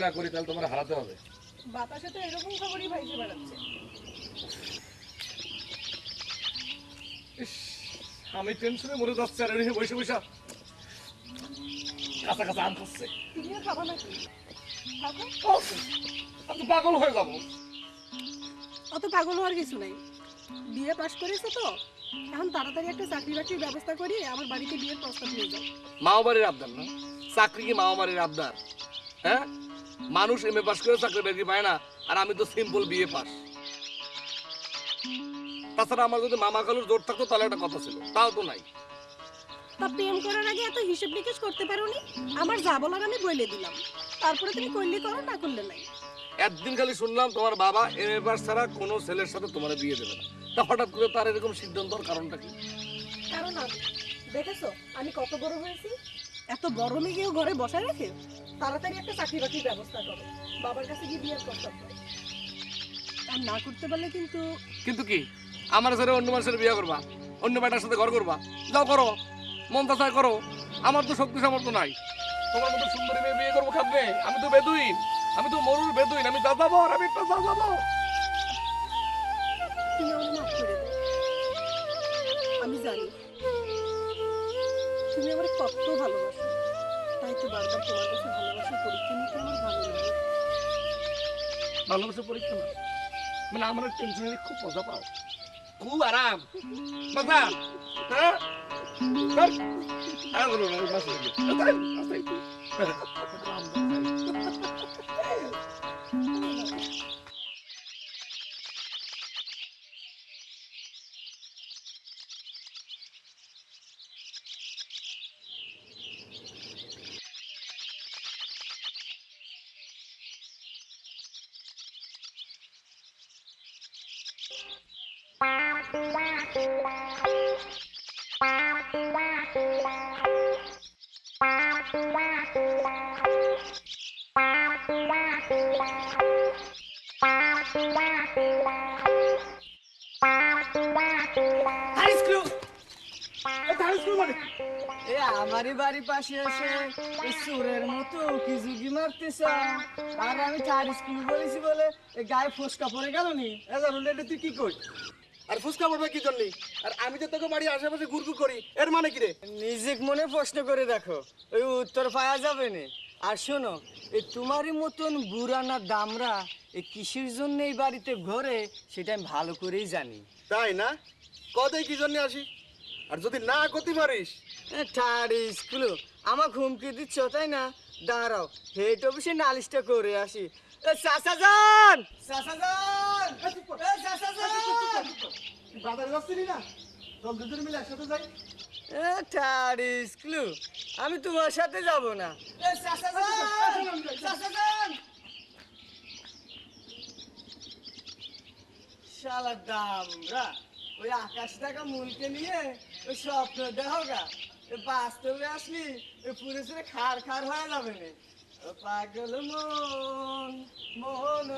না করি তাহলে তোমার হারাতে হবে। বাতাসে তো এরকম খবরই ভাইসে বেড়াচ্ছে। ইস, আমি টেনশনে মরে যাচ্ছি আর এদিকে বসে বসে কাঁচা কাঁচা আম খাচ্ছে। তুমিও খাবা নাকি? খাবো। আমি তো পাগল হয়ে যাবো। অত পাগল হওয়ার কিছু নাই। বিয়ে পাশ করেছো তো, এখন তাড়াতাড়ি একটা চাকরি বাকরির ব্যবস্থা করি, আমার বাড়িতে বিয়ের প্রস্তাব নিয়ে যাও। মাও বাড়ির আবদার না, চাকরি কি মাও বাড়ির আবদার? হ্যাঁ, মানুষ এমএ পাস করে চাকরি বাকরি পায় না, আর আমি তো সিম্পল বিএ পাস। তাছাড়া আমার যদি মামা খালুর জোর থাকতো তাহলে একটা কথা ছিল, তাও তো নাই। তা প্রেম করার আগে এত হিসেব নিকেশ করতে পারোনি? আমার যা বলার আমি বলে দিলাম, তারপরে তুমি করলে করো, না করলে নাই। একদিন খালি শুনলাম তোমার বাবা এমএ পাস ছাড়া কোনো ছেলের সাথে তোমার বিয়ে দেবে না। তা হঠাৎ করে তার এরকম সিদ্ধান্ত হওয়ার কারণটা কি? কারণ আমি দেখেছো আমি কত বড় হয়েছি। এত বড় মেয়েকেও ঘরে বসায় রেখে তাড়াতাড়ি একটা চাকরি বাকরির ব্যবস্থা করো, বাবার কাছে গিয়ে বিয়ের প্রস্তাব করো। আর না করতে পারলে কিন্তু। কিন্তু কি, আমার ছেলে অন্য মানুষের বিয়ে করবা, অন্য বেটার সাথে ঘর করবা? যাও করো, মন চায় করো। আমার তো শক্তি সামর্থ্য নাই তোমার মতো সুন্দরী মেয়ে বিয়ে করবো খাবে। আমি তো বেদুইন, আমি তো মরুর বেদুইন, আমি যাযাবর, আমি একটা যাযাবর। তুমি আমার মাফ করে দাও। আমি জানি তুমি আমার কত ভালোবাসো, তাই তো বারবার তোমার কাছে ভালোবাসার পরীক্ষা নিতে আমার ভালো লাগে। ভালোবাসা পরীক্ষা না মানে আমার টেনশনে খুব মজা পাও, খুব আরাম মজা। হ্যাঁ আর বলো না, বাসে আমারই বাড়ির পাশে এসে এই চোরের মতো কি যুগি মারতেছ। আর আমি চার স্কুল বলেছি বলে গায়ে ফোসকা পড়ে গেল নি। তুই কি করিস? আর ফুসকা পড়বে কি জন্য? আর আমি যে তোকে বাড়ির আশেপাশে ঘুরঘুর করি, এর মানে কি রে? নিজেক মনে প্রশ্ন করে দেখো, ওই উত্তর পাওয়া যাবে না। আর শোনো, এই তোমারই মতন বুড়া না দামরা এই কিসের জন্য এই বাড়িতে ঘোরে সেটা আমি ভালো করেই জানি। তাই না? কতই কি জন্য আসি? আর যদি না করতে পারিস, থার্ড স্কুল আমার হুমকি দিচ্ছ তাই না? দাঁড়াও, হেড অফিসে নালিশটা করে আসি। চাচাজান, চাচাজান, চাচাজান, বাজারে যাচ্ছিলি না? চল দুজন মিলে একসাথে যাই। থার্ড স্কুল আমি তোমার সাথে যাব না। চাচাজান, চাচাজান, শালা দামরা ওই আকাশ টাকা মূলকে নিয়ে ওই স্বপ্ন দেখো গা, বাস্তবে আসলি ওই পুরো ছেলে খার খার হয়ে যাবে না। পাগল মন মন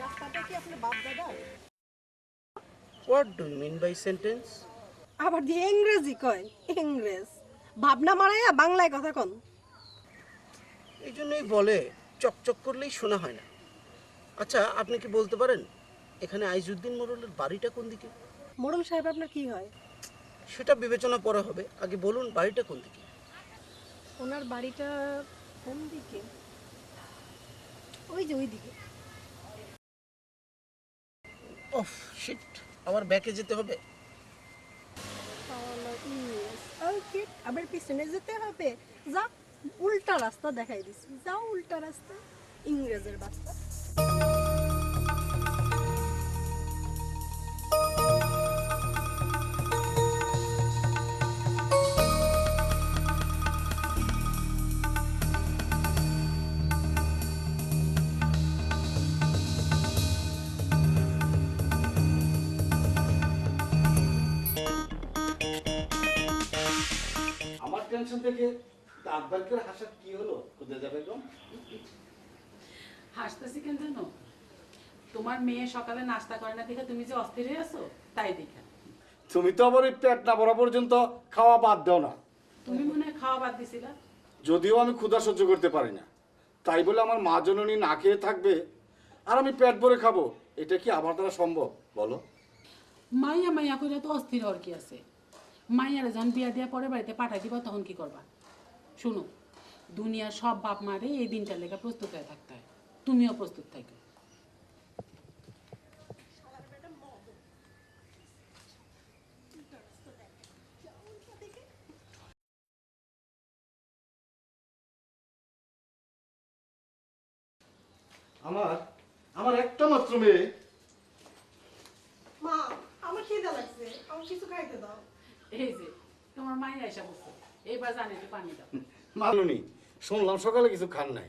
রাস্তাটা কি আপনার বাপ দাদা? What do you mean by sentence? আবার দিয়ে ইংরেজি কয়, ইংরেজ ভাবনা মারাইয়া বাংলায় কথা কন। এই জন্যই বলে চকচক করলেই শোনা হয় না। আচ্ছা, আপনি কি বলতে পারেন এখানে আইজউদ্দিন মোড়লের বাড়িটা কোন দিকে? মোড়ল সাহেব আপনার কি হয়? সেটা বিবেচনা পরে হবে, আগে বলুন বাড়িটা কোন দিকে? ওনার বাড়িটা কোন দিকে? ওই যে ওই দিকে। অফ শিট, আবার ব্যাকে যেতে হবে। ওকে, আবার পিছনে যেতে হবে। যা, উল্টা রাস্তা দেখাই দিছি, যাও উল্টা রাস্তা, ইংরেজের বাচ্চা। আমার টেনশন থেকে আব্বার কি হাসার কি হলো খুদে যাবে গো? হাসতেছি কেন জানো? তোমার মেয়ে সকালে নাস্তা করে না দেখে তুমি যে অস্থির হয়ে আছো তাই দেখে। তুমি তো আবার ওই পেট না ভরা পর্যন্ত খাওয়া বাদ দাও না। তুমি মনে হয় খাওয়া বাদ দিছিলা। যদিও আমি ক্ষুধা সহ্য করতে পারি না, তাই বলে আমার মা জননী না খেয়ে থাকবে আর আমি পেট ভরে খাবো, এটা কি আমার দ্বারা সম্ভব বলো? মাইয়া মাইয়া কইরা তো অস্থির হওয়ার কি আছে? মাইয়ারে যখন বিয়া দিয়া পরে বাড়িতে পাঠাই দিবা তখন কি করবা? শুনো, দুনিয়ার সব বাপ মারে এই দিনটার লেগে প্রস্তুত হয়ে থাকতে হয়, তুমিও প্রস্তুত থাকো। আমার আমার একটা মাত্র মেয়ে। মা, আমার খিদে লাগছে, আমার কিছু খাইতে দাও। এই যে তোমার মাইয়া এসে বসছে, এইবার জানি একটু পানি দাও। মাননি, শুনলাম সকালে কিছু খান নাই,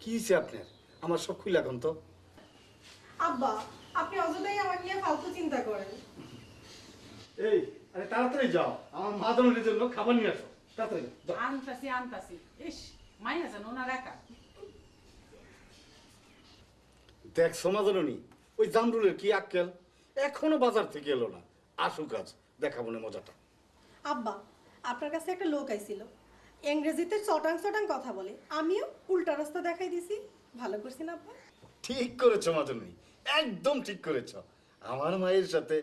কি হয়েছে আপনার? আমার সব খুলে এখন তো। আব্বা, আপনি অযথাই আমার নিয়ে ফালতু চিন্তা করেন। এই আরে তাড়াতাড়ি যাও, আমার মা জননীর জন্য খাবার নিয়ে আসো, তাড়াতাড়ি যাও। আনতাছি আনতাছি। ইস, মাইয়া যেন ওনার একা। দেখছো মা জননী, ওই জামরুলের কি আক্কেল, এখনো বাজার থেকে এলো না। আসুক আজ দেখাবো না মজাটা। আব্বা, আপনার কাছে একটা লোক আইছিল, ইংরেজিতে চটাং চটাং কথা বলে, আমিও উল্টা রাস্তা দেখাই দিছি। ভালো করছি না আব্বা? ঠিক করেছো মা জননী, একদম ঠিক করেছো। আমার মায়ের সাথে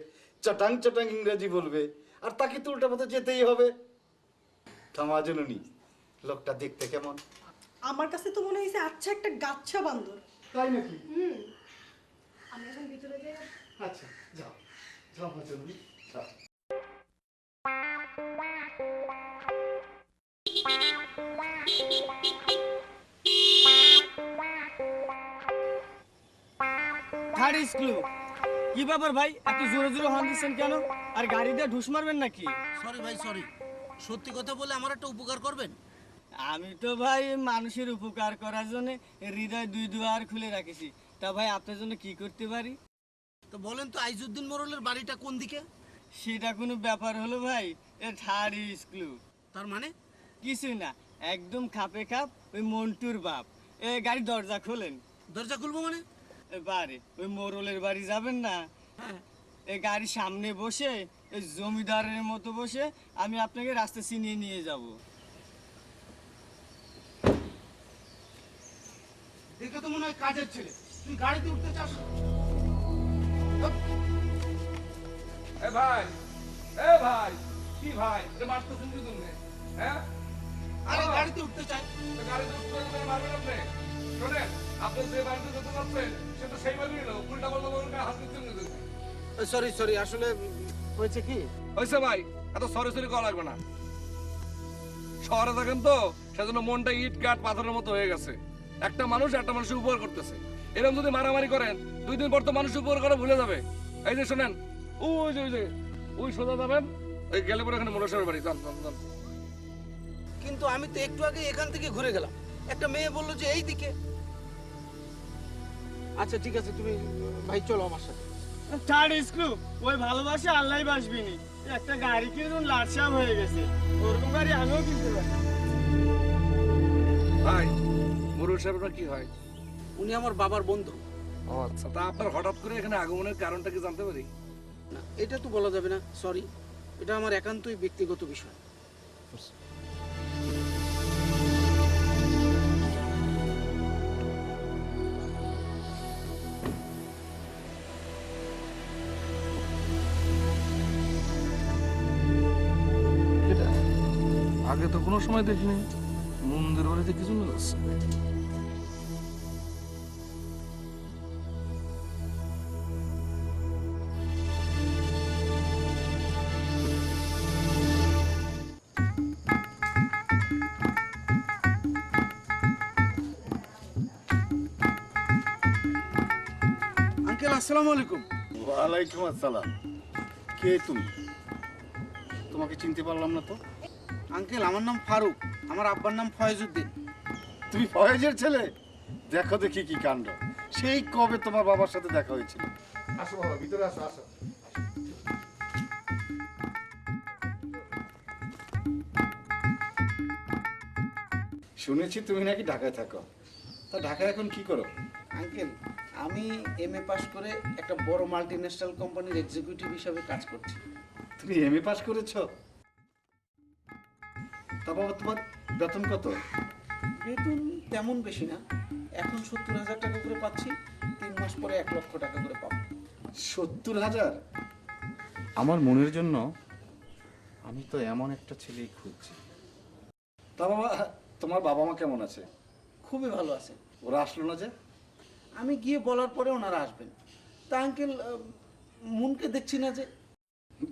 চটাং চটাং ইংরেজি বলবে আর তাকে তো উল্টা পথে যেতেই হবে। তা মা জননী, লোকটা দেখতে কেমন? আমার কাছে তো মনে হয়েছে আচ্ছা একটা গাচ্ছা বান্দর। তাই নাকি? আমি এখন ভিতরে যাই। আচ্ছা যাও যাও মা জননী, যাও। থার্ড স্ক্রু কি ব্যাপার ভাই, এত জোরে জোরে হর্ন দিচ্ছেন কেন? আর গাড়ি দিয়ে ঢুস মারবেন নাকি? সরি ভাই সরি, সত্যি কথা বলে আমার একটা উপকার করবেন? আমি তো ভাই মানুষের উপকার করার জন্য হৃদয় দুই দুয়ার খুলে রাখেছি। তা ভাই আপনার জন্য কি করতে পারি? তো বলেন তো আইজুদ্দিন মোড়লের বাড়িটা কোন দিকে? সেটা কোনো ব্যাপার হলো ভাই? এ থার্ড স্ক্রু তার মানে? কিছুই না, একদম খাপে খাপ ওই মন্টুর বাপ। এ গাড়ি দরজা খোলেন। দরজা খুলবো মানে? বারে ওই মোরলের বাড়ি যাবেন না, হ্যাঁ। এই গাড়ির সামনে বসে এই জমিদারের মতো বসে আমি আপনাকে রাস্তা চিনিয়ে নিয়ে যাব। দেখে তো মনে হয় কাজের ছেলে, তুই গাড়িতে উঠতে চাস? এ ভাই, এ ভাই, কি ভাই, এটা মারতে শুনছি তুমি? হ্যাঁ, আরে গাড়িতে উঠতে চাই। তো গাড়িতে উঠতে গেলে মারবেন আপনি? শোনেন, আপনি যে বাড়িতে যেতে পারছেন সে তো সেই বাড়ি এলো, উল্টা পাল্টা লোকের গায়ে হাত দিচ্ছেন না তুমি। সরি সরি, আসলে হয়েছে কি, হয়েছে ভাই, এত সরি সরি করা লাগবে না। শহরে থাকেন তো সেজন্য মনটা ইট কাঠ পাথরের মতো হয়ে গেছে। একটা মানুষের উপকার করতেছে, এরকম যদি মারামারি করেন 2 দিন পর তো মানুষ উপকার করা ভুলে যাবে। এই যে শোনেন, ওই সোজা যাবেন, ওই গেলে পরে এখানে মোটরসাইকেল বাড়ি, যান যান যান। কিন্তু আমি তো একটু আগে এখান থেকে ঘুরে গেলাম, একটা মেয়ে বললো যে এই দিকে। আচ্ছা ঠিক আছে, তুমি ভাই চলো আমার সাথে। থার্ড স্ক্রু ওই ভালোবাসা আল্লাহ বাসবিনি, একটা গাড়ি কিনে যখন লাটসাপ হয়ে গেছে, ওরকম গাড়ি আমিও কিনতে পারি। ভাই, মুরুল সাহেবরা কি হয়? উনি আমার বাবার বন্ধু। ও আচ্ছা, তা আপনার হঠাৎ করে এখানে আগমনের কারণটা কি জানতে পারি? না এটা তো বলা যাবে না, সরি, এটা আমার একান্তই ব্যক্তিগত বিষয়। আগে তো কোনো সময় দেখিনি, মন্দির বাড়িতে কিছু যাচ্ছে। আঙ্কেল আসসালামু আলাইকুম। ওয়ালাইকুম আসসালাম। কে তুমি? তোমাকে চিনতে পারলাম না তো। আঙ্কেল আমার নাম ফারুক, আমার আব্বার নাম ফয়েজউদ্দিন। তুমি ফয়েজের ছেলে? দেখো দেখি কি কাণ্ড, সেই কবে তোমার বাবার সাথে দেখা হয়েছিল। আসো বাবা, ভিতরে আসো আসো। শুনেছি তুমি নাকি ঢাকায় থাকো, তা ঢাকায় এখন কি করো? আঙ্কেল, আমি MA পাস করে একটা বড় মাল্টিন্যাশনাল কোম্পানির এক্সিকিউটিভ হিসাবে কাজ করছি। তুমি MA পাস করেছো? তা বাবা তোমার বেতন কত? বেতন তেমন বেশি না, এখন 70,000 টাকা করে পাচ্ছি, 3 মাস পরে 1 লক্ষ টাকা করে পাবো। 70,000? আমার মনের জন্য আমি তো এমন একটা ছেলেই খুঁজছি। তা বাবা, তোমার বাবা মা কেমন আছে? খুবই ভালো আছে। ওরা আসলো না যে? আমি গিয়ে বলার পরে ওনারা আসবেন। তা আঙ্কেল, মুনকে দেখছি না যে?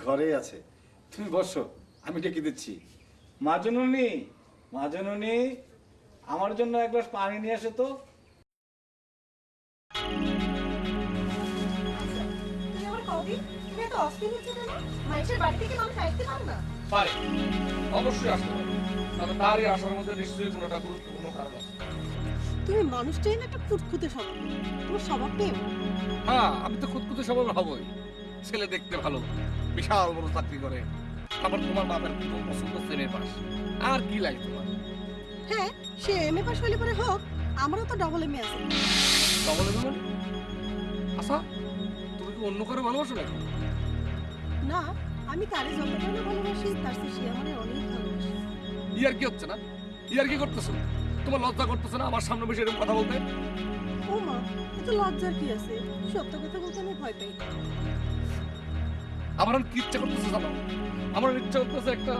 ঘরেই আছে, তুমি বসো, আমি ডেকে দিচ্ছি। মা জননী, মা জননী, আমার জন্য এক গ্লাস পানি নিয়ে আসো তো। তুমি আমার কবি, তুমি এত অস্থির হচ্ছে কেন? মানুষের বাড়ি থেকে মানুষ আসতে পারে না? পারে, অবশ্যই আসতে পারে, তবে তারই আসার মধ্যে নিশ্চয়ই কোনো একটা গুরুত্বপূর্ণ কারণ আছে। তুমি মানুষটাই না একটা ফুটফুটে স্বভাব, তোমার স্বভাবটা এমন। হ্যাঁ, আমি তো খুদকুতে স্বভাবের হবই। ছেলে দেখতে ভালো, বিশাল বড় চাকরি করে, আবার তোমার বাবার প্রথম পছন্দ সেমের পাস। আর কি লাগে তোমার? হ্যাঁ, সে MA পাস হলে পরে হোক, আমারও তো ডবল MA আছে। ডবল এম মানে? আচ্ছা, তুমি কি অন্য কারো ভালোবাসো নাকি? না, আমি তারে যতটা না ভালোবাসি তার চেয়ে সে আমারে অনেক ভালোবাসে। ইয়ার কি হচ্ছে না? ইয়ার কি করতেছো? তোমার লজ্জা করতেছে না আমার সামনে বসে এরকম কথা বলতে? ও মা, এত লজ্জার কি আছে? সত্য কথা বলতে আমি ভয় পাই। আমার আর কি ইচ্ছা করতেছে জানো? আমার ইচ্ছা করতেছে একটা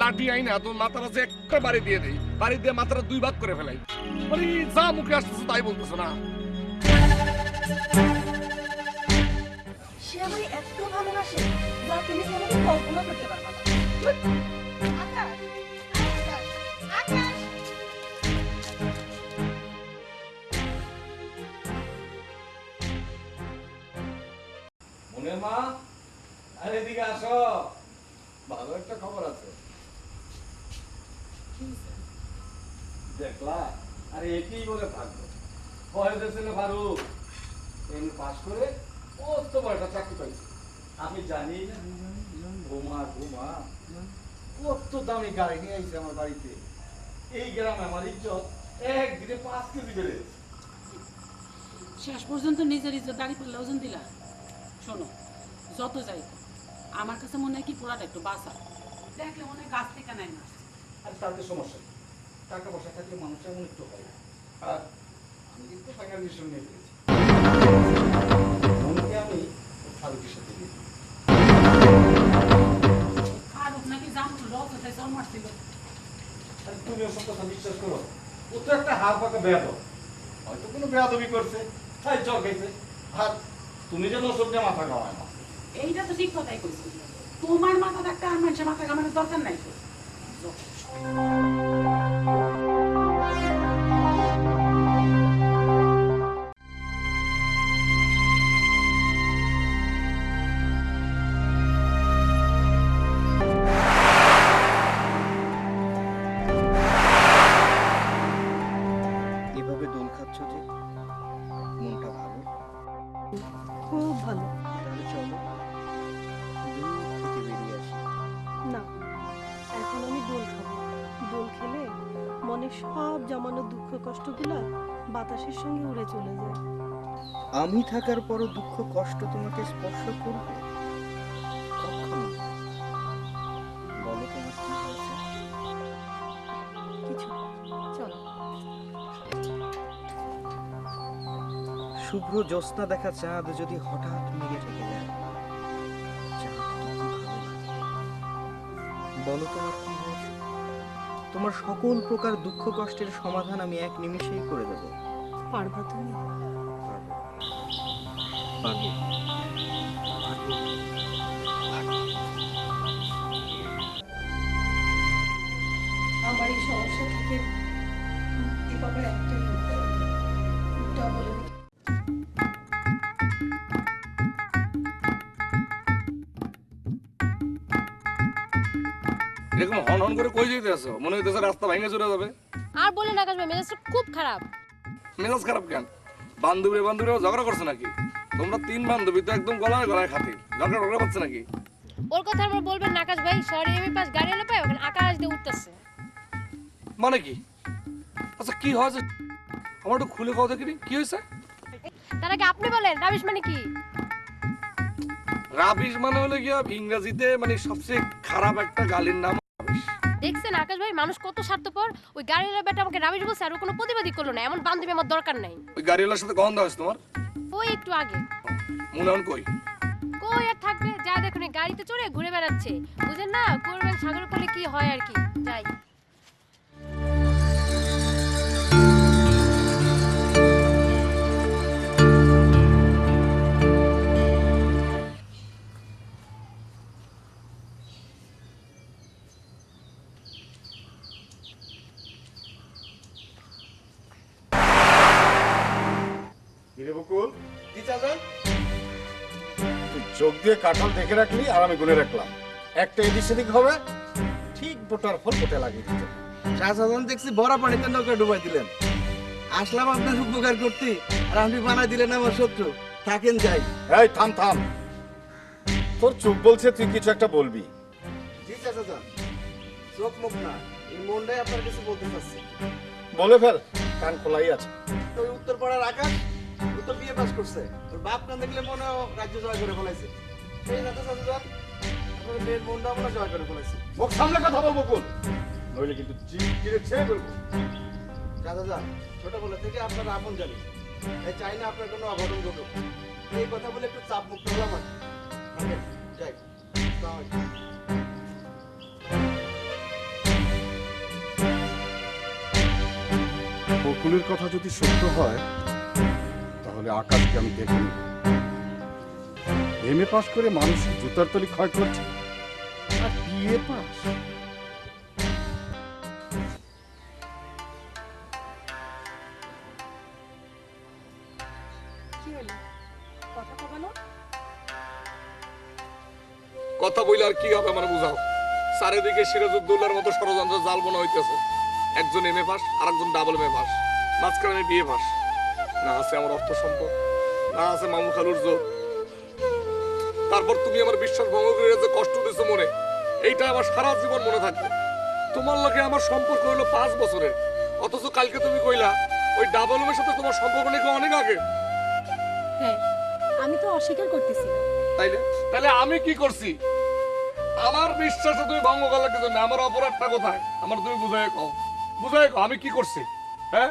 লাঠি আইনা তো মাথার আছে একটা বাড়ি দিয়ে দেই, বাড়ি দিয়ে মাথাটা 2 ভাগ করে ফেলাই। মানে যা মুখে আসতেছে তাই বলতেছো না? সে আমারে এত ভালোবাসে যা তুমি কোনোদিন কল্পনা করতে পারবে না। আকাশ, আকাশ, আকাশ। মনের মা, আরে এদিকে আসো, ভালো একটা খবর আছে। দেখলা? আরে একেই বলে ভাগ্য। কলেজে ছেলে ফারুক এমনি পাস করে ও তো বড় একটা চাকরি পাইছে। আমি জানি না, ঘুমা ঘুমা কত দামি গাড়ি নিয়ে আইছে আমার বাড়িতে। এই গ্রামে আমার ইজ্জত একদিনে 5 কেজি বেড়ে গেছে। শেষ পর্যন্ত নিজের ইজ্জত দাঁড়িয়ে পড়লে ওজন দিলা। শোনো, যত যাই হোক, আমার কাছে মনে হয় কি পোড়াটা একটু বাঁচা, দেখলে মনে হয় গাছ থেকে নাই মাছ। আর তাদের সমস্যা কি? টাকা পয়সা থাকলে মানুষ এমন একটু হয়। আর আমি কিন্তু ফাইনাল ডিসিশন নিয়ে ফেলেছি, মনকে আমি ফারুকের সাথে দিয়ে দিই। ফারুক নাকি জামরুল রথে জন্ম আসছিল। আর তুমি ওসব কথা বিশ্বাস করো? ও তো একটা হাত পাকা বেয়াদব, হয়তো কোনো বেয়াদবি করছে, তাই চল গেছে। আর তুমি যেন ওসব নিয়ে মাথা খাওয়ায় না। এইটা তো ঠিক কথাই কইছি, তোমার মাথা থাকতে আর মানুষের মাথা কামানোর দরকার নাই তো। এভাবে দোল খাচ্ছ যে, মনটা ভালো? খুব ভালো। তাহলে চলো দূর থেকে বেরিয়ে আসি। না, এখন আমি দোল খাবো। দোল খেলে মনের সব জমানো দুঃখ কষ্টগুলা বাতাসের সঙ্গে উড়ে চলে যায়। আমি থাকার পরও দুঃখ কষ্ট তোমাকে স্পর্শ করবে? কখনো। বলো তোমার কি হয়েছে? কিছু না। চলো। শুভ্র জ্যোৎস্না দেখা চাঁদ যদি হঠাৎ মেঘে ঢেকে যায়, চাঁদকে কি ভালো লাগে? বলো তোমার কি হয়েছে? তোমার সকল প্রকার দুঃখ কষ্টের সমাধান আমি এক নিমিষেই করে দেব। পারবা তুমি? পারবো। পারবো। পারবো। আমার এই সমস্যা থেকে মুক্তি পাবার একটাই উপায়, ডবল MA। এরকম হন হন করে কই যেতে আছো? মনে হইতেছে রাস্তা ভাঙে চলে যাবে। আর বলে না আকাশ ভাই, মেজাজটা খুব খারাপ। মেজাজ খারাপ কেন? বান্ধবীরা ঝগড়া করছে নাকি? তোমরা 3 বান্ধবী তো একদম গলায় গলায় খাতি, ঝগড়া পাচ্ছে নাকি? ওর কথা আমরা বলবেন না আকাশ ভাই, শহরে এমএ পাস গাড়ি এলে পায় ওখানে আকাশ দিয়ে উঠতেছে। মানে কি? আচ্ছা কি হয়েছে আমার একটু খুলে কথা দেখিনি কি হয়েছে? তার আগে আপনি বলেন রাবিশ মানে কি? রাবিশ মানে হলো গিয়া ইংরেজিতে মানে সবচেয়ে খারাপ একটা গালির নাম রাবিশ। দেখছেন আকাশ ভাই মানুষ কত স্বার্থপর, ওই গাড়িওয়ালা বেটা আমাকে রাবিশ বলছে আর ও কোনো প্রতিবাদই করলো না। এমন বান্ধবী আমার দরকার নাই। ওই গাড়িওয়ালার সাথে কখন দেওয়া হয়েছে তোমার? ওই একটু আগে। মুনান কই? কই আর থাকবে, যা দেখুন এই গাড়িতে চড়ে ঘুরে বেড়াচ্ছে। বুঝেন না কোরবান সাগরে পড়লে কি হয় আর কি। যাই। কিরে বকুল, জি চাচা। তুই চোখ দিয়ে কাঁঠাল দেখে রাখলি আর আমি গুনে রাখলাম, একটা এদিক সেদিক হবে ঠিক বোটার ফল বোটে লাগিয়ে দিত। চাচাজন দেখছি বড় পানিতে নৌকা ডুবাই দিলেন। আসলাম আপনার উপকার করতে আর আপনি বানাই দিলেন আমার শত্রু। থাকেন যাই। এই থাম থাম, তোর চোখ বলছে তুই কিছু একটা বলবি। জি চাচাজন, চোখ মুখ না, এই মনটাই আপনার কাছে বলতে চাচ্ছি। বলে ফেল, কান খোলাই আছে। তো ওই উত্তর পাড়ার আকাশ, ও তো বিয়ে পাস করছে। ওর বাপ না দেখলে মনে হয় ও রাজ্য জয় করে ফেলাইছে। সেই সাথে চাচাজন আপনার মেয়ের মনটা আমরা জয় করে ফেলাইছে। মুখ সামনে কথা বল বকুল, নইলে কিন্তু জিভ কিনে ছেড়ে ফেলবো। চাচাজন, ছোটবেলা থেকে আপনার আপন জানি, তাই চাই না আপনার কোনো অঘটন ঘটুক। এই কথা বলে একটু চাপ মুক্ত হলাম আর কি। থাকেন, যাই। আসসালামু আলাইকুম। বকুলের কথা যদি সত্য হয় তাহলে আকাশকে আমি দেখে নিব। এমএ পাস করে মানুষের জুতার তলি ক্ষয় করছে আর বিএ পাস। কি হলো কথা কবে না? কথা বইলে আর কি হবে আমার বুঝাও। চারিদিকে সিরাজউদ্দৌলার মতো ষড়যন্ত্র জাল বোনা হইতেছে। একজন এমএ পাস আর একজন ডাবল এমএ পাস, মাঝখানে আমি বিএ পাস। না আছে আমার অর্থ সম্পদ, না আছে মামু খালুর জোর। তারপর তুমি আমার বিশ্বাস ভঙ্গ করে যে কষ্ট দিছো মনে, এইটা আমার সারা জীবন মনে থাকবে। তোমার লগে আমার সম্পর্ক হলো 5 বছরের, অথচ কালকে তুমি কইলা ওই ডাবল এর সাথে তোমার সম্পর্ক নাকি অনেক আগে। হ্যাঁ, আমি তো অস্বীকার করতেছি না। তাইলে তাহলে আমি কি করছি? আমার বিশ্বাসে তুমি ভঙ্গ করলে কিন্তু না, আমার অপরাধটা কোথায় আমার তুমি বুঝাই কও, বুঝাই কও আমি কি করছি? হ্যাঁ,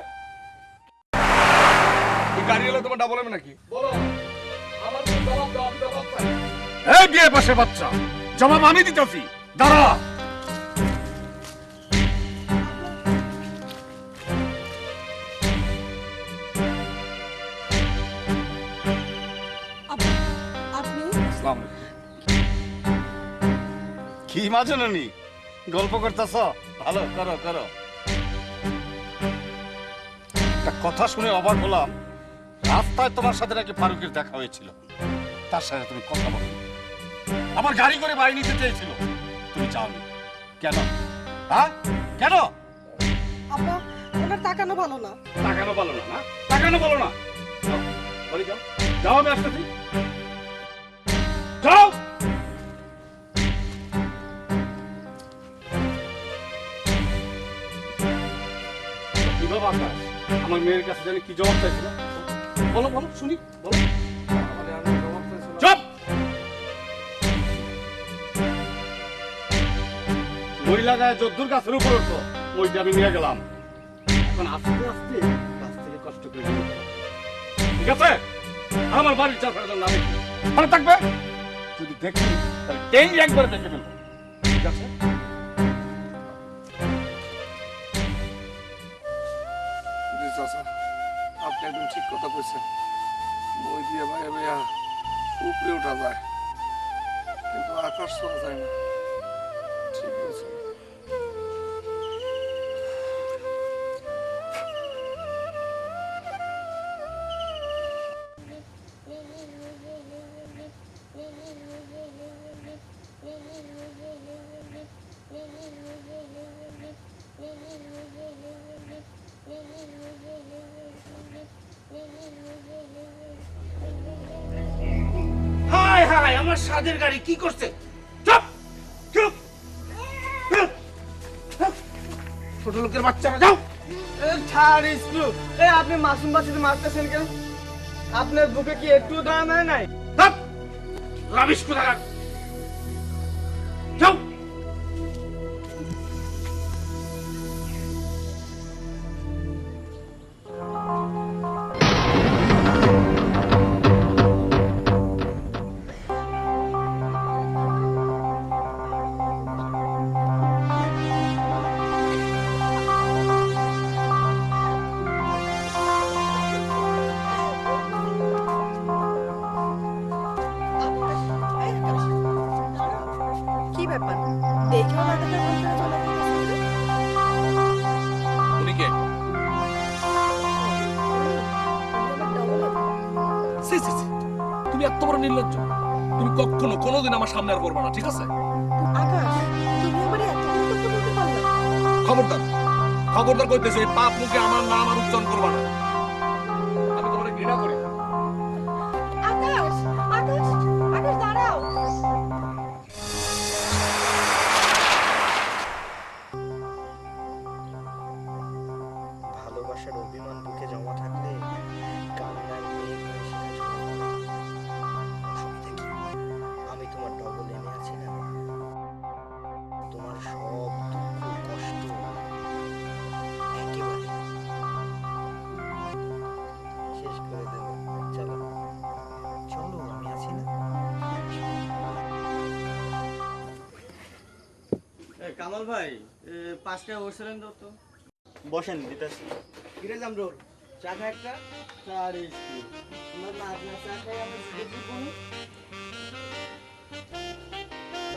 এই গাড়ি এলো তোমার ডাবল এম নাকি? বলো, আমার তো জবাব দাও, আমি জবাব চাই। এই বিয়ে পাশে বাচ্চা, জবাব আমি দিতেছি, দাঁড়া। আপনি আসসালামু আলাইকুম। কি মাজননি গল্প করতেছ? ভালো, করো করো। একটা কথা শুনে অবাক হলাম, রাস্তায় তোমার সাথে নাকি ফারুকের দেখা হয়েছিল, তার সাথে তুমি কথা বলো। আমার গাড়ি করে বাড়ি নিতে চেয়েছিল, তুমি যাওনি কেন? হ্যাঁ কেন? আপা, ওনার তাকানো ভালো না। তাকানো বলো না, না তাকানো বলো না। যাও, বাড়ি যাও, যাও, আমি আসতেছি, যাও। কি বাবা আকাশ, আমার মেয়ের কাছে জানি কি জবাব চাইছিল? বলো বলো শুনি, বলো। মানে আমি জবাব চাইছিলাম। চুপ! মহিলা গায়ে যদ্দুর গাছের উপর উঠতো, ওইটা আমি নিয়ে গেলাম। এখন আস্তে আস্তে গাছ থেকে কষ্ট করে নিয়ে যাবো। ঠিক আছে? আমার বাড়ির চাষের জন্য আমি ভালো থাকবে। যদি দেখি তাহলে টেঙ্গি একবার দেখে ফেলবো। ঠিক আছে? জি চাচা, আপনি একদম ঠিক কথা কইছেন। মই দিয়ে ভাইয়া ভাইয়া উপরে ওঠা যায়, কিন্তু আকাশ ছোঁয়া যায় না। ঠিক বলছেন। হায় হায়, আমার স্বাদের গাড়ি কি করছে? চুপ চুপ চুপ! ছোট লোকের বাচ্চারা যাও, ছাড় স্ক্রু। আপনি মাসুম বাচ্চাদের মারতেছেন কেন? আপনার বুকে কি একটু দয়া মায়া নাই? রাবিশ কোথাকার যাও। কি ব্যাপার দেখেও নাটকের মধ্যে চলে গেছে? উনি কে? সি সি সি, তুমি এত বড় নির্লজ্জ! তুমি কখনো কোনোদিন আমার সামনে আর করবে না, ঠিক আছে? আকাশ, তুমি আমার এত কথা বলতে পারলে? খবরদার, খবরদার কইতেছে, এই পাপ মুখে আমার নাম আর উচ্চারণ করবা না। আমি তোমাকে ঘৃণা করি। আকাশ, আকাশ, আকাশ দাঁড়াও। ভালোবাসার অভিমান বুকে জমা থাকলে কান্নার মেঘ ভেসে আসবে। অসুবিধা কি? আমি তোমার ডবল এনে আছি না? তোমার সব দুঃখ কষ্ট একেবারে শেষ করে দেব। চলো চলো, আমি আছি না? কামাল ভাই, 5 টাকা বসলেন তো। বসেন দিতেছি। কিরে জামরুল, চা খা একটা? ছাড় স্ক্রু। তোমার মা আপনার চা খাই আমি দেখি কোনো।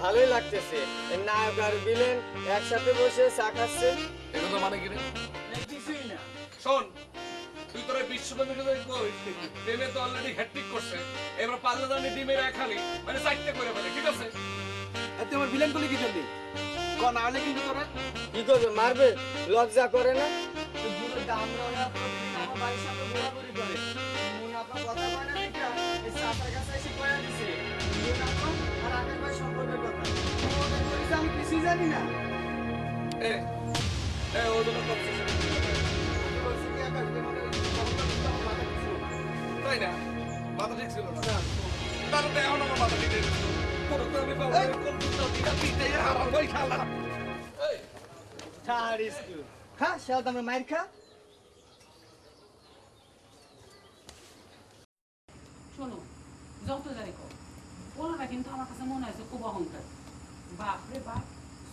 ভালোই লাগতেছে, নায়ক আর ভিলেন একসাথে বসে চা খাচ্ছে। এটা তো মানে কি রে? কিছুই না। শোন, তুই তোর বিশ্বব্যাপী কই প্রেমে তো অলরেডি হ্যাট্রিক করছে, এবার পাল্লা দানি ডিমের একখানি মানে 4টে করে ফেলে, ঠিক আছে? এতে আমার ভিলেন করলে কি জলদি কোন আলে কিন্তু তোরা কি করবে, মারবে? লজ্জা করে না? পুরো দামরা প্রতিদিন আমার বাড়ির সামনে ঘোরাঘুরি করে। মুনাফা কথা মানে দেখা এই চাচার কাছে এসে কয়া দিছে মুনাফা আর আকাশ ভাই সম্পর্কের কথা। ওদের বলিস আমি কিছুই জানি না। এ এ ওদের কথা তাই না? মাথা ঠিক ছিল না, তাহলে তো এখন আমার মাথা ঠিক আছে। তোর তো আমি বাবা কম্পিউটার দিকে পিটে হারাল ভাই শালা। এই ছাড় স্কুল খা, শাল তোমরা মাইর খা। শোনো, যত যাই কর, পোলাটা কিন্তু আমার কাছে মনে হয়েছে খুব অহংকার। বাপ রে বাপ,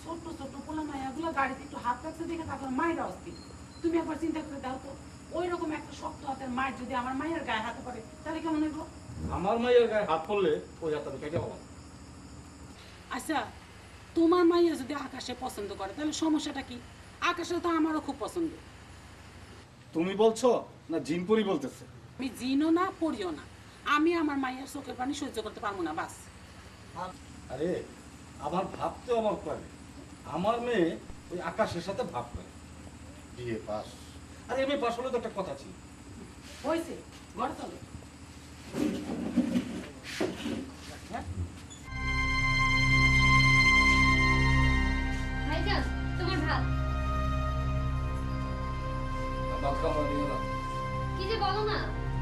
ছোট্ট ছোট্ট পোলা মায়াগুলো গাড়িতে একটু হাত রাখছে দেখে তারপর মায়ের অস্থির। তুমি একবার চিন্তা করে দাও তো, ওই রকম একটা শক্ত হাতের মায়ের যদি আমার মায়ের গায়ে হাতে পড়ে তাহলে কেমন হইব? আমার মায়ের গায়ে হাত পড়লে ওই হাতটা কেটে হবে। আচ্ছা, তোমার মাইয়া যদি আকাশে পছন্দ করে তাহলে সমস্যাটা কি? আকাশে তো আমারও খুব পছন্দ। তুমি বলছো না জিনপুরি বলতেছে? আমি জিনও না পড়িও না, আমি আমার মাইয়ার চোখের পানি সহ্য করতে পারবো না, বাস। আরে আমার ভাবতে অবাক করে, আমার মেয়ে ওই আকাশের সাথে ভাব করে বিয়ে পাস। আরে এমএ পাস হলে তো একটা কথা ছিল। হয়েছে, ঘরে চলো। ভাইজান, তোমার ভাত। ভাত খাওয়া নিয়ে না। কি যে বলো না,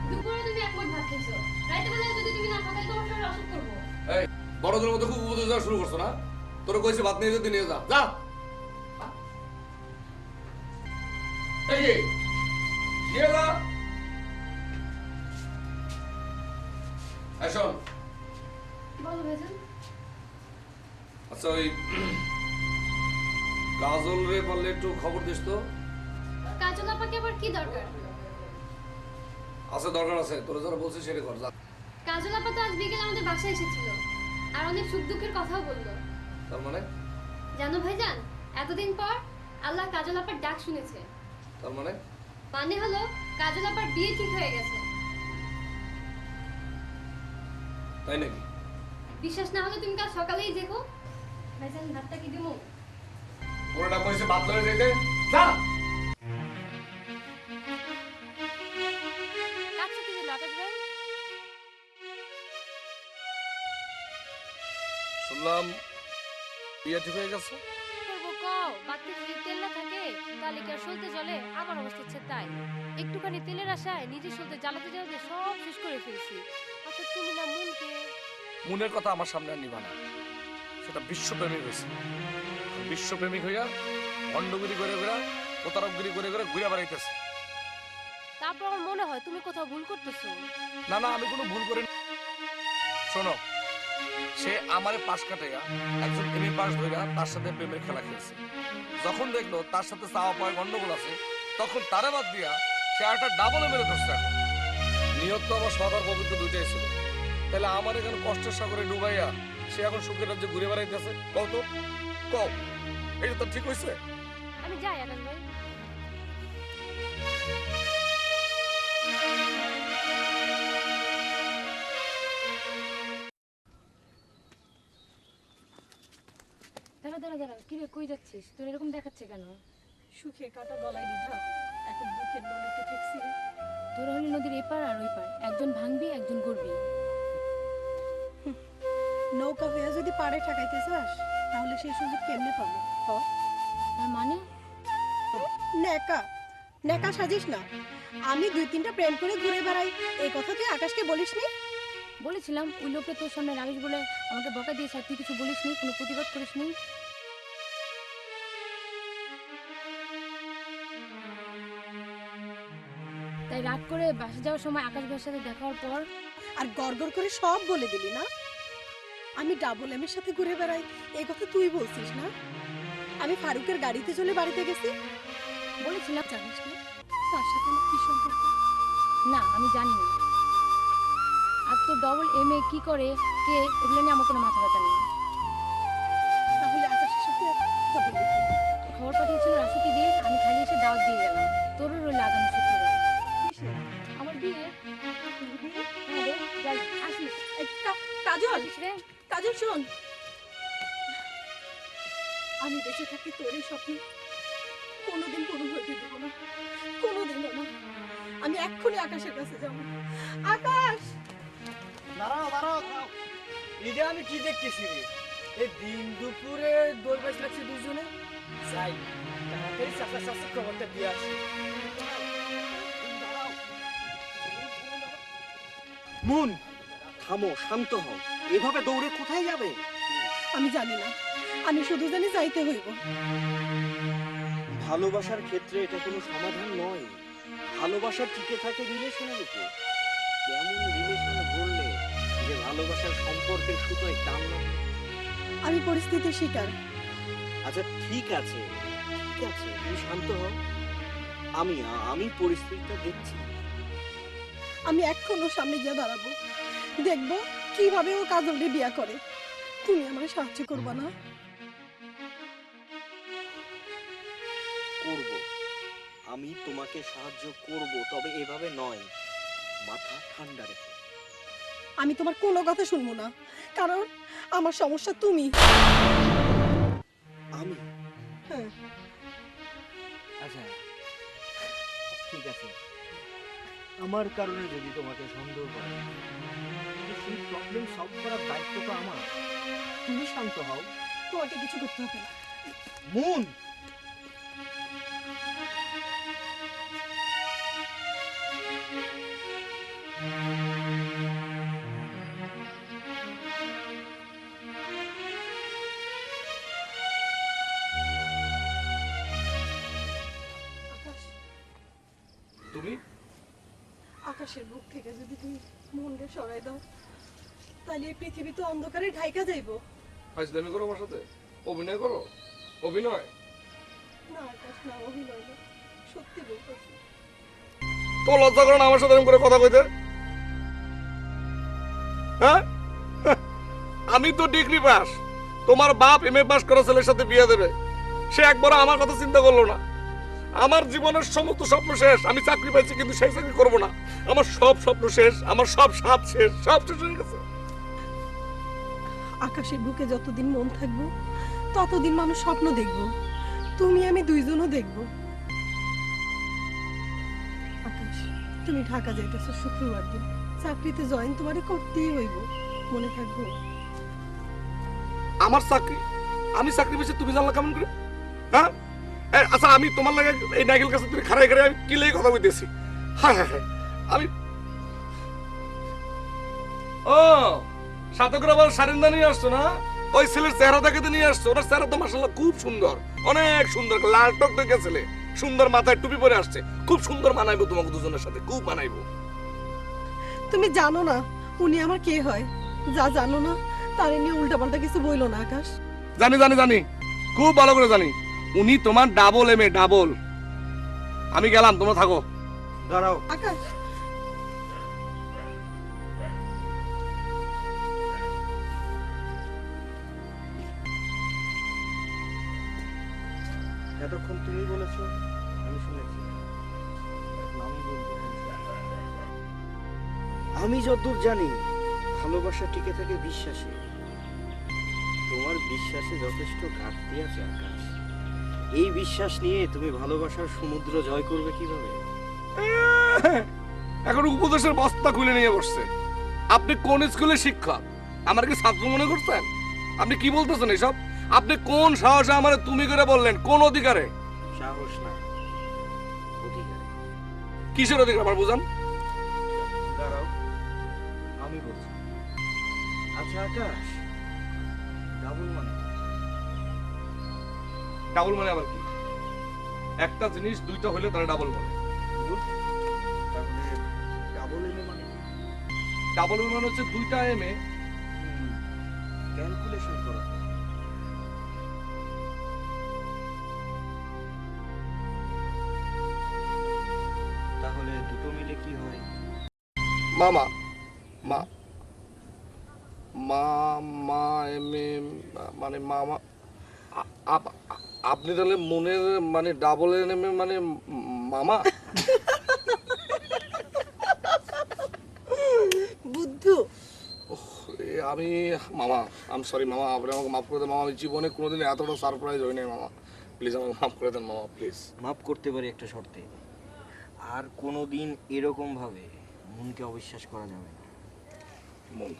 দুপুরে তুমি এক মুঠ ভাত খেয়েছো, রাতে বেলায় যদি তুমি না খাও তাহলে তোমার শরীরে অসুখ করবো। এই বড়দের মধ্যে খুব উপদেশ দেওয়া শুরু করছো না? তোর কইছে ভাত নিয়ে যেতে নিয়ে যা, যা। এই যে নিয়ে যা। এই শোন, বলো ভাইজান। আচ্ছা ওই কাজল রে বললে একটু খবর দিস তো। কাজল আপাকে আবার কি দরকার? আছে, দরকার আছে, তোরা যারা বলছিস সেটা কর, যা। কাজল আপা তো আজ বিকেলে আমাদের বাসায় এসেছিল আর অনেক সুখ দুঃখের কথাও বললো। তার মানে? জানো ভাইজান, এতদিন পর আল্লাহ কাজল আপার ডাক শুনেছে। তার মানে? মানে হলো কাজল আপার বিয়ে ঠিক হয়ে গেছে। তাই নাকি? বিশ্বাস না হলে তুমি কাল সকালেই দেখো। ভাইজান, ভাতটা কি দিমু? ওরা কইছে ভাত লয়ে যেতে, যা। কাছে কি হলো আকাশ ভাই? শুনলাম বিয়ে ঠিক হয়ে গেছে। কি করবো কও? বাচ্চা যদি তেল না থাকে তাহলে জ্বালে কি আর সলতে জ্বলে? আমার অবস্থা হচ্ছে তাই। একটুখানি তেলের আশায় নিজের সলতে জ্বালাতে জ্বালাতে সব শেষ করে ফেলছি। আচ্ছা তুমি না মনকে মনের কথা আমার সামনে আর নিবা না। সেটা বিশ্বপ্রেমিক হয়েছে। বিশ্বপ্রেমিক হইয়া অন্ডগিরি করে ঘুরা, প্রতারকগিরি করে ঘুরে ঘুরে বেড়াইতেছে। তারপর আমার মনে হয় তুমি কোথাও ভুল করতেছো। না না, আমি কোনো ভুল করি না। শোনো, সে আমারে পাশ কাটাইয়া একজন এমএ পাস ধইরা তার সাথে প্রেমের খেলা খেলছে। যখন দেখলো তার সাথে চাওয়া পাওয়ার গন্ডগোল আছে, তখন তারে বাদ দিয়া সে একটা ডাবলে মেরে ধরছে। এখন নিয়ত তো আমার সবার পবিত্র দুইটাই ছিল, তাহলে আমার এখানে কষ্টের সাগরে ডুবাইয়া সে এখন সুখের রাজ্যে ঘুরে বেড়াইতেছে। কও তো, কও, এটা তো ঠিক হয়েছে? আমি যাই আকাশ ভাই। দাঁড়া দাঁড়া দাঁড়া, কিরে কই যাচ্ছিস? তোর এরকম দেখাচ্ছে কেন? সুখের কাটা গলায় বিধা, এখন দুঃখের নদীতে ঠেকছি রে। তোরা হলি নদীর এপার আর ওই পার, একজন ভাঙবি একজন গড়বি। নৌকা হইয়া যদি পাড়ে ঠেকাইতে চাস, তাহলে সেই সুযোগ কেমনে পাবো? তার মানে নেকা নেকা সাজিস না। আমি 2-3টা প্রেম করে ঘুরে বেড়াই, এই কথা তুই আকাশকে বলিসনি? বলেছিলাম ওই লোকটা তোর সামনে রাবিশ বলে আমাকে বকা দিয়েছে, আর তুই কিছু বলিসনি, কোনো প্রতিবাদ করিসনি। তাই রাত করে বাসে যাওয়ার সময় আকাশ ভাইয়ের সাথে দেখা হওয়ার পর আর গড়গড় করে সব বলে দিলি না? আমি ডাবল এমের সাথে ঘুরে বেড়াই, এই কথা তুই বলছিস না? আমি ফারুকের গাড়িতে চলে বাড়িতে গেছি, বলেছিলাম। জানিস না তার সাথে আমার কি সম্পর্ক? না আমি জানি না। আর তোর ডবল এম এ কি করে কে, এগুলো নিয়ে আমার কোনো মাথা ব্যথা নেই। তাহলে আকাশের সাথে কথা বলি কি? খবর পাঠিয়েছিল রাসুকি দিয়ে, আমি খালি এসে দাওয়াত দিয়ে গেলাম। তোরও রইল আগামী শুক্রবার কিসের? আমার বিয়ে। তোর বিয়ে? হ্যাঁ রে, যাই আসিস। এই কাজল, আসিস রে। কাজল শোন, আমি বেঁচে থাকি তোর এই স্বপ্ন কোনোদিন পূরণ হতে দেবো না, কোনোদিনও না। আমি এক্ষুনি আকাশের কাছে যাবো। আকাশ! দাঁড়াও দাঁড়াও দাঁড়াও, এটা আমি কি দেখতেছি রে? এই দিন দুপুরে দৌড়বাজ লাগছে দুজনে। যাই তাড়াতাড়ি চাচা চাচা খবরটা দিয়ে আসি। মুন, থামো, শান্ত হও। এভাবে দৌড়ে কোথায় যাবে? আমি জানি না, আমি শুধু জানি যাইতে হইব। ভালোবাসার ক্ষেত্রে এটা কোনো সমাধান নয়। ভালোবাসা টিকে থাকে রিলেশনের উপর। কেমন রিলেশন গড়লে যে ভালোবাসার সম্পর্কের সুতোয় টান লাগে? আমি পরিস্থিতির শিকার। আচ্ছা ঠিক আছে, ঠিক আছে, তুমি শান্ত হও। আমি পরিস্থিতিটা দেখছি। আমি এখন ওর সামনে গিয়ে দাঁড়াবো, দেখবো কিভাবে ও কাজলকে বিয়া করে। তুমি আমার সাহায্য করবা না? করব, আমি তোমাকে সাহায্য করব, তবে এভাবে নয়। মাথা ঠান্ডা রেখে। আমি তোমার কোনো কথা শুনবো না, কারণ আমার সমস্যা তুমি। আমি? হ্যাঁ, আচ্ছা ঠিক আছে, আমার কারণে যদি তোমাকে সন্দেহ করে, তাহলে সেই প্রবলেম সলভ করার দায়িত্ব তো আমার। তুমি শান্ত হও। তোমাকে কিছু করতে হবে না। মুন, আকাশ, তুমি আকাশের বুক থেকে যদি তুমি মনকে সরাই দাও, তাহলে এই পৃথিবী তো অন্ধকারে ঢাইকা যাইবো। ফাইজলামি করো আমার সাথে, অভিনয় করো। অভিনয় না আকাশ, না অভিনয় না, সত্যি বলতেছি। তো লজ্জা করো না আমার সাথে এরকম করে কথা কইতে? হ্যাঁ, আমি তো ডিগ্রি পাস, তোমার বাপ এমএ পাস করা ছেলের সাথে বিয়ে দেবে, সে একবার আমার কথা চিন্তা করলো না। আমার জীবনের সমস্ত স্বপ্ন শেষ, আমি চাকরি পাইছি কিন্তু সেই চাকরি করবো না। আমার সব স্বপ্ন শেষ, আমার সব স্বাদ শেষ, সব শেষ হয়ে গেছে। আকাশের বুকে যতদিন মন থাকবো, ততদিন মানুষ স্বপ্ন দেখবো। তুমি আমি দুইজনও দেখবো। আকাশ, তুমি ঢাকা যাইতেছো শুক্রবার দিন, চাকরিতে জয়েন তোমারে করতেই হইব, মনে থাকবো। আমার চাকরি, আমি চাকরি পেয়েছি তুমি জানলা কেমন করে? হ্যাঁ, আচ্ছা আমি তোমার লাগে এই নাইকেল কাছে তুমি খাড়াই খাড়াই আমি কিলে কথা বলতেছি। হ্যাঁ হ্যাঁ হ্যাঁ আমি ও সাথে করে আবার সারিন্দা নিয়ে আসছো না? ওই ছেলের চেহারা দেখে নিয়ে আসছো। ওনার চেহারা তো মাশাআল্লাহ খুব সুন্দর, অনেক সুন্দর, লাল টকটকে ছেলে, সুন্দর মাথায় টুপি পরে আসছে, খুব সুন্দর মানাইবো তোমাকে দুজনের সাথে, খুব মানাইবো। তুমি জানো না উনি আমার কে হয়? যা জানো না তারে নিয়ে উল্টাপাল্টা কিছু বইলো না আকাশ। জানি জানি জানি, খুব ভালো করে জানি। উনি তোমার ডাবল এম এ, ডাবল। আমি গেলাম, তোমরা থাকো। দাঁড়াও, আকাশ এতক্ষণ তুমি বলেছো, আমি শুনেছি, এখন আমি বলবো। আমি যতদূর জানি ভালোবাসা টিকে থাকে বিশ্বাসে। তোমার বিশ্বাসে যথেষ্ট ঘাটতি আছে আকাশ। এই বিশ্বাস নিয়ে তুমি ভালোবাসার সমুদ্র জয় করবে কিভাবে? এখন উপদেশের বস্তা খুলে নিয়ে বসছে। আপনি কোন স্কুলের শিক্ষক? আমার কি ছাত্র মনে করছেন? আপনি কি বলতেছেন এসব? আপনি কোন সাহসে আমার তুমি করে বললেন? কোন অধিকারে? সাহস না, অধিকার। কিসের অধিকার আমার বুঝান? দাঁড়াও, আমি বলছি। আচ্ছা আকাশ, ডাবল মানে কি? ডাবল মানে আবার কি? একটা জিনিস দুইটা হলে তারা ডাবল বলে। তাহলে ডাবল এম মানে কি? ডাবল মানে হচ্ছে দুইটা এম এ। ক্যালকুলেশন করো। তাহলে দুটো মিলে কি হয়? মামা মা মা মা এম এ মানে মামা। আপনি তাহলে মনের মানে ডাবল এম এ মানে মামা। বুদ্ধু আমি মামা, আমি সরি মামা, আপনি আমাকে মাফ করে দেন মামা। আমি জীবনে কোনোদিন এতটা সারপ্রাইজ হই নাই মামা। প্লিজ আমাকে মাফ করে দেন মামা, প্লিজ। মাফ করতে পারি একটা শর্তে। আর কোনোদিন এরকম ভাবে মনকে অবিশ্বাস করা যাবে না। মন,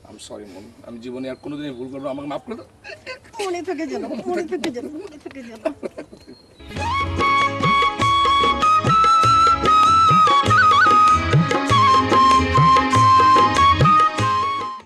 আমি সরি মন, আমি জীবনে আর কোনোদিনই ভুল করবো, আমাকে মাফ করে দেন। মনে থেকে যেন, মনে থেকে যেন, মনে থেকে যেন।